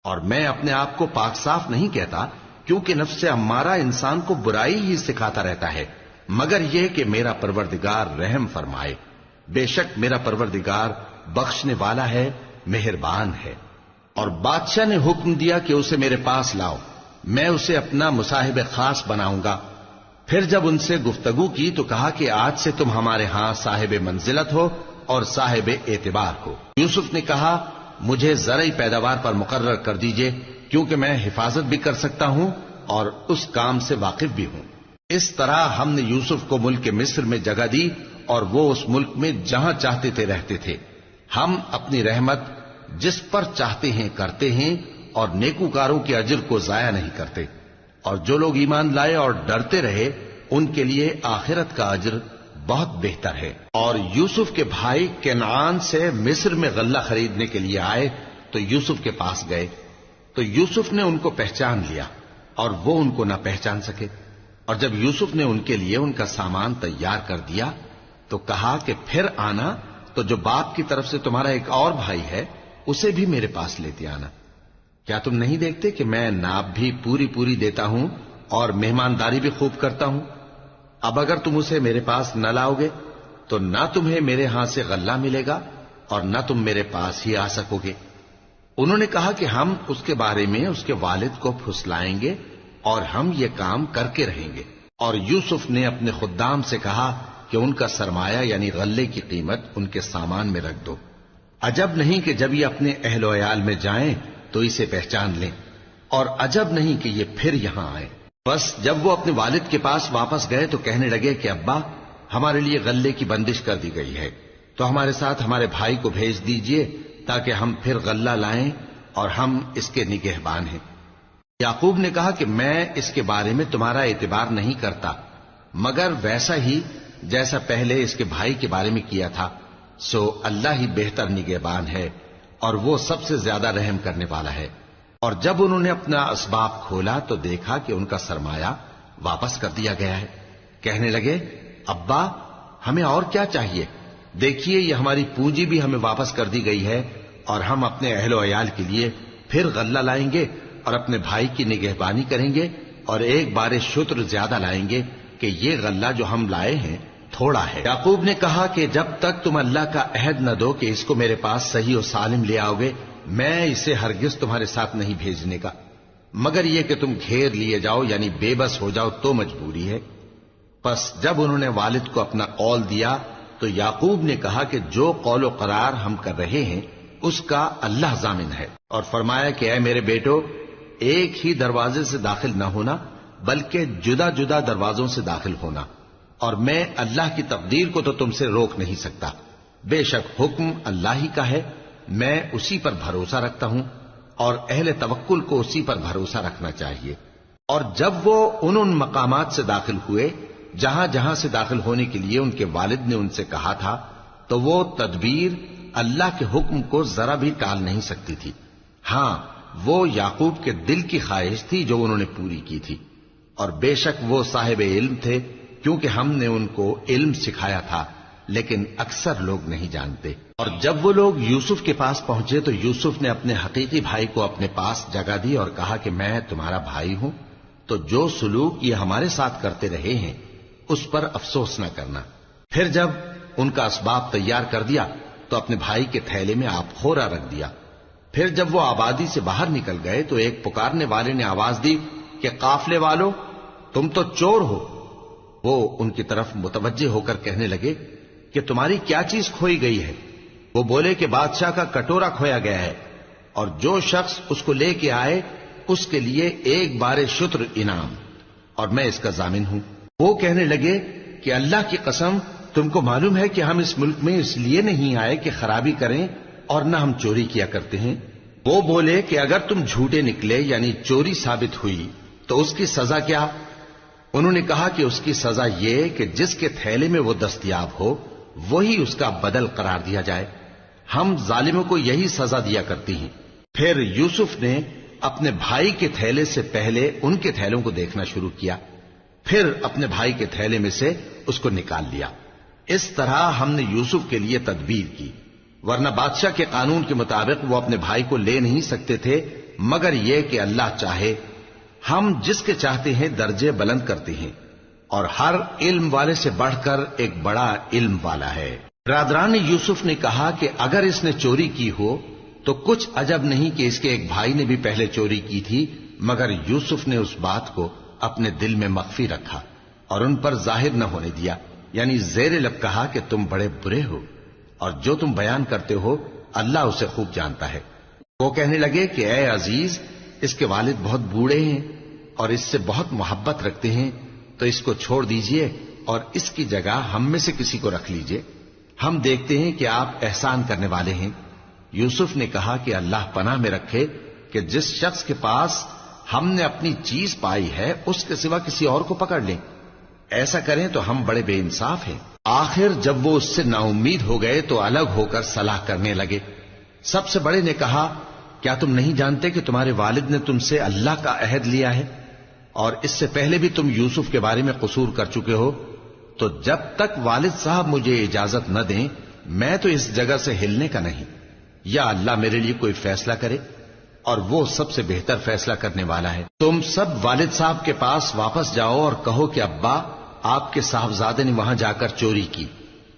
اور میں اپنے آپ کو پاک صاف نہیں کہتا، کیونکہ نفس امارہ انسان کو برائی ہی سکھاتا رہتا ہے، مگر یہ کہ میرا پروردگار رحم فرمائے۔ بے شک میرا پروردگار بخشنے والا ہے، مہربان ہے۔ اور بادشاہ نے حکم دیا کہ اسے میرے پاس لاؤ، میں اسے اپنا مصاحب خاص بناؤں گا۔ پھر جب ان سے گفتگو کی تو کہا کہ آج سے تم ہمارے ہاں صاحب منزلت ہو اور صاحب اعتبار ہو۔ یوسف نے کہا مجھے زرعی پیداوار پر مقرر کر دیجئے، کیونکہ میں حفاظت بھی کر سکتا ہوں اور اس کام سے واقف بھی ہوں۔ اس طرح ہم نے یوسف کو ملک مصر میں جگہ دی اور وہ اس ملک میں جہاں چاہتے تھے رہتے تھے۔ ہم اپنی رحمت جس پر چاہتے ہیں کرتے ہیں اور نیکوکاروں کے اجر کو ضائع نہیں کرتے، اور جو لوگ ایمان لائے اور ڈرتے رہے ان کے لیے آخرت کا اجر بہت بہتر ہے۔ اور یوسف کے بھائی کنعان سے مصر میں غلہ خریدنے کے لیے آئے تو یوسف کے پاس گئے، تو یوسف نے ان کو پہچان لیا اور وہ ان کو نہ پہچان سکے۔ اور جب یوسف نے ان کے لیے ان کا سامان تیار کر دیا تو کہا کہ پھر آنا تو جو باپ کی طرف سے تمہارا ایک اور بھائی ہے اسے بھی میرے پاس لیتے آنا۔ کیا تم نہیں دیکھتے کہ میں ناب بھی پوری پوری دیتا ہوں اور مہمانداری بھی خوب کرتا ہوں؟ اب اگر تم اسے میرے پاس نہ لاؤ گے تو نہ تمہیں میرے ہاں سے غلہ ملے گا اور نہ تم میرے پاس ہی آ سکو گے۔ انہوں نے کہا کہ ہم اس کے بارے میں اس کے والد کو پھسلائیں گے اور ہم یہ کام کر کے رہیں گے۔ اور یوسف نے اپنے خدام سے کہا کہ ان کا سرمایہ یعنی غلے کی قیمت ان کے سامان میں رکھ دو۔ عجب نہیں کہ جب یہ اپنے اہل و عیال میں جائیں تو اسے پہچان لیں، اور عجب نہیں کہ یہ پھر یہاں آئیں۔ بس جب وہ اپنے والد کے پاس واپس گئے تو کہنے لگے کہ ابا ہمارے لیے غلے کی بندش کر دی گئی ہے، تو ہمارے ساتھ ہمارے بھائی کو بھیج دیجئے تاکہ ہم پھر غلہ لائیں اور ہم اس کے نگہبان ہیں۔ یعقوب نے کہا کہ میں اس کے بارے میں تمہارا اعتبار نہیں کرتا، مگر ویسا ہی جیسا پہلے اس کے بھائی کے بارے میں کیا تھا، سو اللہ ہی بہتر نگہبان ہے اور وہ سب سے زیادہ رحم کرنے والا ہے۔ اور جب انہوں نے اپنا اسباب کھولا تو دیکھا کہ ان کا سرمایہ واپس کر دیا گیا ہے۔ کہنے لگے ابا ہمیں اور کیا چاہیے؟ دیکھیے یہ ہماری پونجی بھی ہمیں واپس کر دی گئی ہے، اور ہم اپنے اہل و عیال کے لیے پھر غلہ لائیں گے اور اپنے بھائی کی نگہبانی کریں گے، اور ایک بار شتر زیادہ لائیں گے کہ یہ غلہ جو ہم لائے ہیں تھوڑا ہے۔ یعقوب نے کہا کہ جب تک تم اللہ کا عہد نہ دو کہ اس کو میرے پاس صحیح و سالم لے آؤ گے، میں اسے ہرگز تمہارے ساتھ نہیں بھیجنے کا، مگر یہ کہ تم گھیر لیے جاؤ یعنی بے بس ہو جاؤ تو مجبوری ہے۔ پس جب انہوں نے والد کو اپنا قول دیا تو یعقوب نے کہا کہ جو قول و قرار ہم کر رہے ہیں اس کا اللہ ضامن ہے، اور فرمایا کہ اے میرے بیٹو ایک ہی دروازے سے داخل نہ ہونا بلکہ جدا جدا دروازوں سے داخل ہونا، اور میں اللہ کی تقدیر کو تو تم سے روک نہیں سکتا، بے شک حکم اللہ ہی کا ہے، میں اسی پر بھروسہ رکھتا ہوں اور اہل توکل کو اسی پر بھروسہ رکھنا چاہیے۔ اور جب وہ ان مقامات سے داخل ہوئے جہاں جہاں سے داخل ہونے کے لیے ان کے والد نے ان سے کہا تھا تو وہ تدبیر اللہ کے حکم کو ذرا بھی ٹال نہیں سکتی تھی۔ ہاں وہ یعقوب کے دل کی خواہش تھی جو انہوں نے پوری کی تھی، اور بے شک وہ صاحب علم تھے کیونکہ ہم نے ان کو علم سکھایا تھا، لیکن اکثر لوگ نہیں جانتے۔ اور جب وہ لوگ یوسف کے پاس پہنچے تو یوسف نے اپنے حقیقی بھائی کو اپنے پاس جگہ دی اور کہا کہ میں تمہارا بھائی ہوں، تو جو سلوک یہ ہمارے ساتھ کرتے رہے ہیں اس پر افسوس نہ کرنا۔ پھر جب ان کا اسباب تیار کر دیا تو اپنے بھائی کے تھیلے میں آپ خورا رکھ دیا۔ پھر جب وہ آبادی سے باہر نکل گئے تو ایک پکارنے والے نے آواز دی کہ قافلے والو تم تو چور ہو۔ وہ ان کی طرف متوجہ ہو کر کہنے لگے کہ تمہاری کیا چیز کھوئی گئی ہے؟ وہ بولے کہ بادشاہ کا کٹورا کھویا گیا ہے، اور جو شخص اس کو لے کے آئے اس کے لیے ایک بار شتر انعام، اور میں اس کا ضامن ہوں۔ وہ کہنے لگے کہ اللہ کی قسم تم کو معلوم ہے کہ ہم اس ملک میں اس لیے نہیں آئے کہ خرابی کریں اور نہ ہم چوری کیا کرتے ہیں۔ وہ بولے کہ اگر تم جھوٹے نکلے یعنی چوری ثابت ہوئی تو اس کی سزا کیا؟ انہوں نے کہا کہ اس کی سزا یہ کہ جس کے تھیلے میں وہ دستیاب ہو وہی اس کا بدل قرار دیا جائے، ہم ظالموں کو یہی سزا دیا کرتی ہیں۔ پھر یوسف نے اپنے بھائی کے تھیلے سے پہلے ان کے تھیلوں کو دیکھنا شروع کیا، پھر اپنے بھائی کے تھیلے میں سے اس کو نکال لیا۔ اس طرح ہم نے یوسف کے لیے تدبیر کی، ورنہ بادشاہ کے قانون کے مطابق وہ اپنے بھائی کو لے نہیں سکتے تھے مگر یہ کہ اللہ چاہے ہم جس کے چاہتے ہیں درجے بلند کرتے ہیں، اور ہر علم والے سے بڑھ کر ایک بڑا علم والا ہے۔ برادران یوسف نے کہا کہ اگر اس نے چوری کی ہو تو کچھ عجب نہیں کہ اس کے ایک بھائی نے بھی پہلے چوری کی تھی، مگر یوسف نے اس بات کو اپنے دل میں مخفی رکھا اور ان پر ظاہر نہ ہونے دیا، یعنی زیر لب کہا کہ تم بڑے برے ہو، اور جو تم بیان کرتے ہو اللہ اسے خوب جانتا ہے۔ وہ کہنے لگے کہ اے عزیز، اس کے والد بہت بوڑھے ہیں اور اس سے بہت محبت رکھتے ہیں، تو اس کو چھوڑ دیجئے اور اس کی جگہ ہم میں سے کسی کو رکھ لیجئے، ہم دیکھتے ہیں کہ آپ احسان کرنے والے ہیں۔ یوسف نے کہا کہ اللہ پناہ میں رکھے کہ جس شخص کے پاس ہم نے اپنی چیز پائی ہے اس کے سوا کسی اور کو پکڑ لیں، ایسا کریں تو ہم بڑے بے انصاف ہیں۔ آخر جب وہ اس سے نا امید ہو گئے تو الگ ہو کر صلاح کرنے لگے۔ سب سے بڑے نے کہا، کیا تم نہیں جانتے کہ تمہارے والد نے تم سے اللہ کا عہد لیا ہے، اور اس سے پہلے بھی تم یوسف کے بارے میں قصور کر چکے ہو؟ تو جب تک والد صاحب مجھے اجازت نہ دیں میں تو اس جگہ سے ہلنے کا نہیں، یا اللہ میرے لیے کوئی فیصلہ کرے، اور وہ سب سے بہتر فیصلہ کرنے والا ہے۔ تم سب والد صاحب کے پاس واپس جاؤ اور کہو کہ ابا، آپ کے صاحبزادے نے وہاں جا کر چوری کی،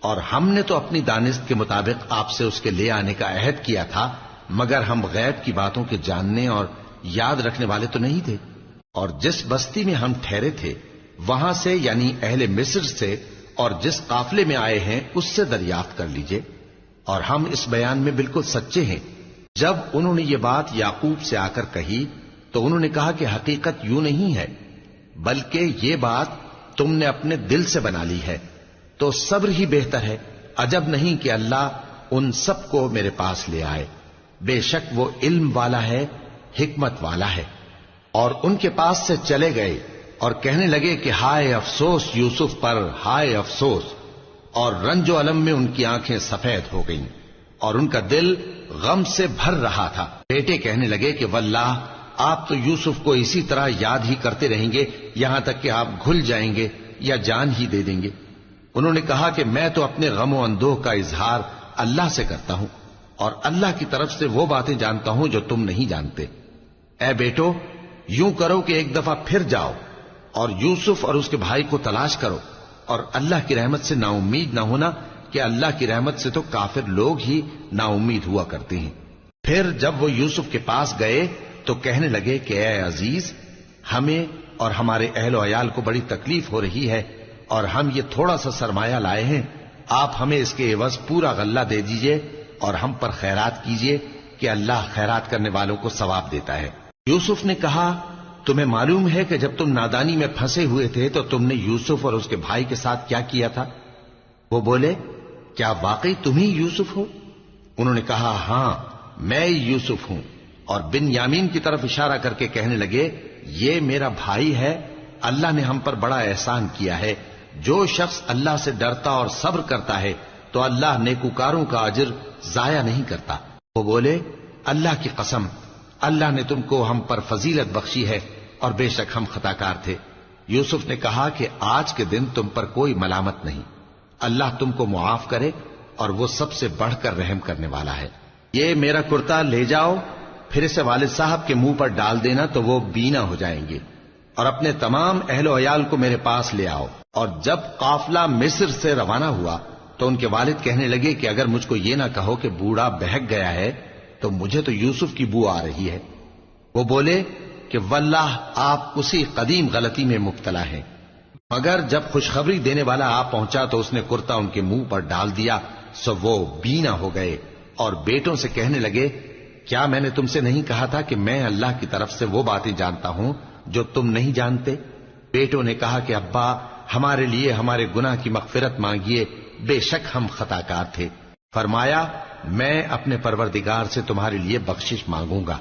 اور ہم نے تو اپنی دانست کے مطابق آپ سے اس کے لے آنے کا عہد کیا تھا، مگر ہم غیب کی باتوں کے جاننے اور یاد رکھنے والے تو نہیں تھے، اور جس بستی میں ہم ٹھہرے تھے وہاں سے، یعنی اہل مصر سے، اور جس قافلے میں آئے ہیں اس سے دریافت کر لیجئے، اور ہم اس بیان میں بالکل سچے ہیں۔ جب انہوں نے یہ بات یعقوب سے آ کر کہی تو انہوں نے کہا کہ حقیقت یوں نہیں ہے، بلکہ یہ بات تم نے اپنے دل سے بنا لی ہے، تو صبر ہی بہتر ہے۔ عجب نہیں کہ اللہ ان سب کو میرے پاس لے آئے، بے شک وہ علم والا ہے، حکمت والا ہے۔ اور ان کے پاس سے چلے گئے اور کہنے لگے کہ ہائے افسوس یوسف پر، ہائے افسوس، اور رنج و الم میں ان کی آنکھیں سفید ہو گئیں اور ان کا دل غم سے بھر رہا تھا۔ بیٹے کہنے لگے کہ واللہ آپ تو یوسف کو اسی طرح یاد ہی کرتے رہیں گے یہاں تک کہ آپ گھل جائیں گے یا جان ہی دے دیں گے۔ انہوں نے کہا کہ میں تو اپنے غم و اندوہ کا اظہار اللہ سے کرتا ہوں، اور اللہ کی طرف سے وہ باتیں جانتا ہوں جو تم نہیں جانتے۔ اے بیٹو، یوں کرو کہ ایک دفعہ پھر جاؤ اور یوسف اور اس کے بھائی کو تلاش کرو، اور اللہ کی رحمت سے نا امید نہ ہونا کہ اللہ کی رحمت سے تو کافر لوگ ہی نا امید ہوا کرتے ہیں۔ پھر جب وہ یوسف کے پاس گئے تو کہنے لگے کہ اے عزیز، ہمیں اور ہمارے اہل و عیال کو بڑی تکلیف ہو رہی ہے، اور ہم یہ تھوڑا سا سرمایہ لائے ہیں، آپ ہمیں اس کے عوض پورا غلہ دے دیجئے اور ہم پر خیرات کیجئے کہ اللہ خیرات کرنے والوں کو ثواب دیتا ہے۔ یوسف نے کہا، تمہیں معلوم ہے کہ جب تم نادانی میں پھنسے ہوئے تھے تو تم نے یوسف اور اس کے بھائی کے ساتھ کیا کیا تھا؟ وہ بولے، کیا واقعی تم ہی یوسف ہو؟ انہوں نے کہا، ہاں میں یوسف ہوں، اور بن یامین کی طرف اشارہ کر کے کہنے لگے، یہ میرا بھائی ہے، اللہ نے ہم پر بڑا احسان کیا ہے۔ جو شخص اللہ سے ڈرتا اور صبر کرتا ہے تو اللہ نیکوکاروں کا اجر ضائع نہیں کرتا۔ وہ بولے، اللہ کی قسم، اللہ نے تم کو ہم پر فضیلت بخشی ہے اور بے شک ہم خطا کار تھے۔ یوسف نے کہا کہ آج کے دن تم پر کوئی ملامت نہیں، اللہ تم کو معاف کرے، اور وہ سب سے بڑھ کر رحم کرنے والا ہے۔ یہ میرا کرتا لے جاؤ، پھر اسے والد صاحب کے منہ پر ڈال دینا تو وہ بینا ہو جائیں گے، اور اپنے تمام اہل و عیال کو میرے پاس لے آؤ۔ اور جب قافلہ مصر سے روانہ ہوا تو ان کے والد کہنے لگے کہ اگر مجھ کو یہ نہ کہو کہ بوڑھا بہک گیا ہے تو مجھے تو یوسف کی بو آ رہی ہے۔ وہ بولے کہ واللہ آپ اسی قدیم غلطی میں مبتلا ہیں۔ مگر جب خوشخبری دینے والا آ پہنچا تو اس نے کرتا ان کے منہ پر ڈال دیا، سو وہ بینا ہو گئے، اور بیٹوں سے کہنے لگے، کیا میں نے تم سے نہیں کہا تھا کہ میں اللہ کی طرف سے وہ باتیں جانتا ہوں جو تم نہیں جانتے؟ بیٹوں نے کہا کہ ابا، ہمارے لیے ہمارے گناہ کی مغفرت مانگیے، بے شک ہم خطا کار تھے۔ فرمایا، میں اپنے پروردگار سے تمہارے لیے بخشش مانگوں گا،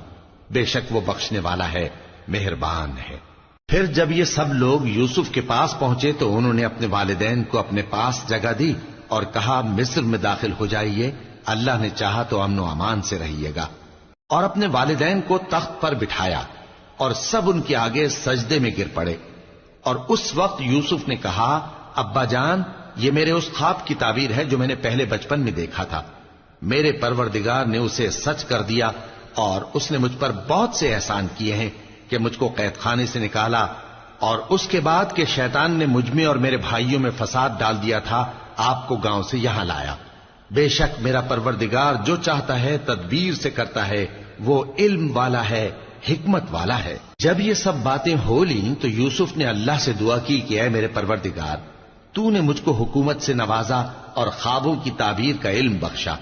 بے شک وہ بخشنے والا ہے، مہربان ہے۔ پھر جب یہ سب لوگ یوسف کے پاس پہنچے تو انہوں نے اپنے والدین کو اپنے پاس جگہ دی اور کہا، مصر میں داخل ہو جائیے، اللہ نے چاہا تو امن و امان سے رہیے گا۔ اور اپنے والدین کو تخت پر بٹھایا اور سب ان کے آگے سجدے میں گر پڑے۔ اور اس وقت یوسف نے کہا، ابا جان، یہ میرے اس خواب کی تعبیر ہے جو میں نے پہلے بچپن میں دیکھا تھا، میرے پروردگار نے اسے سچ کر دیا اور اس نے مجھ پر بہت سے احسان کیے ہیں کہ مجھ کو قید خانے سے نکالا، اور اس کے بعد کہ شیطان نے مجھ میں اور میرے بھائیوں میں فساد ڈال دیا تھا آپ کو گاؤں سے یہاں لایا۔ بے شک میرا پروردگار جو چاہتا ہے تدبیر سے کرتا ہے، وہ علم والا ہے، حکمت والا ہے۔ جب یہ سب باتیں ہو لیں تو یوسف نے اللہ سے دعا کی کہ اے میرے پروردگار، تو نے مجھ کو حکومت سے نوازا اور خوابوں کی تعبیر کا علم بخشا۔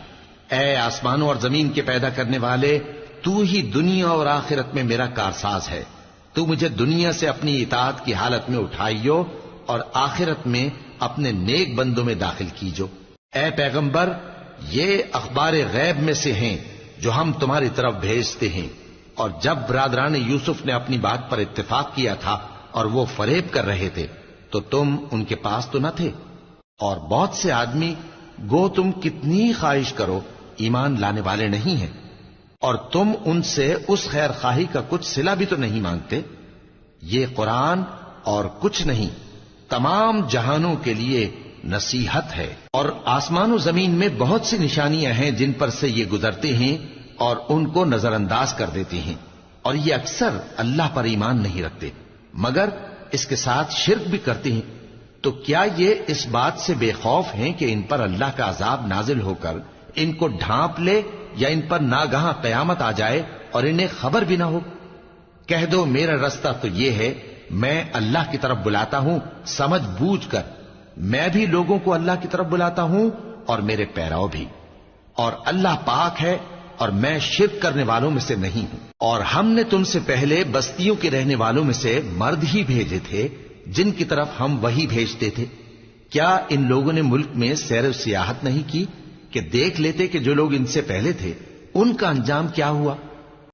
اے آسمانوں اور زمین کے پیدا کرنے والے، تو ہی دنیا اور آخرت میں میرا کارساز ہے۔ تو مجھے دنیا سے اپنی اطاعت کی حالت میں اٹھائیو اور آخرت میں اپنے نیک بندوں میں داخل کیجو۔ اے پیغمبر، یہ اخبار غیب میں سے ہیں جو ہم تمہاری طرف بھیجتے ہیں۔ اور جب برادران یوسف نے اپنی بات پر اتفاق کیا تھا اور وہ فریب کر رہے تھے تو تم ان کے پاس تو نہ تھے، اور بہت سے آدمی گو تم کتنی خواہش کرو ایمان لانے والے نہیں ہیں، اور تم ان سے اس خیر خواہی کا کچھ صلہ بھی تو نہیں مانگتے۔ یہ قرآن اور کچھ نہیں تمام جہانوں کے لیے نصیحت ہے، اور آسمان و زمین میں بہت سی نشانیاں ہیں جن پر سے یہ گزرتے ہیں اور ان کو نظر انداز کر دیتے ہیں، اور یہ اکثر اللہ پر ایمان نہیں رکھتے مگر اس کے ساتھ شرک بھی کرتے ہیں۔ تو کیا یہ اس بات سے بے خوف ہیں کہ ان پر اللہ کا عذاب نازل ہو کر ان کو ڈھانپ لے، یا ان پر ناگہاں قیامت آ جائے اور انہیں خبر بھی نہ ہو؟ کہہ دو میرا رستہ تو یہ ہے، میں اللہ کی طرف بلاتا ہوں سمجھ بوجھ کر، میں بھی لوگوں کو اللہ کی طرف بلاتا ہوں اور میرے پیراؤ بھی، اور اللہ پاک ہے اور میں شرک کرنے والوں میں سے نہیں ہوں۔ اور ہم نے تم سے پہلے بستیوں کے رہنے والوں میں سے مرد ہی بھیجے تھے جن کی طرف ہم وہی بھیجتے تھے۔ کیا ان لوگوں نے ملک میں سیر و سیاحت نہیں کی کہ دیکھ لیتے کہ جو لوگ ان سے پہلے تھے ان کا انجام کیا ہوا؟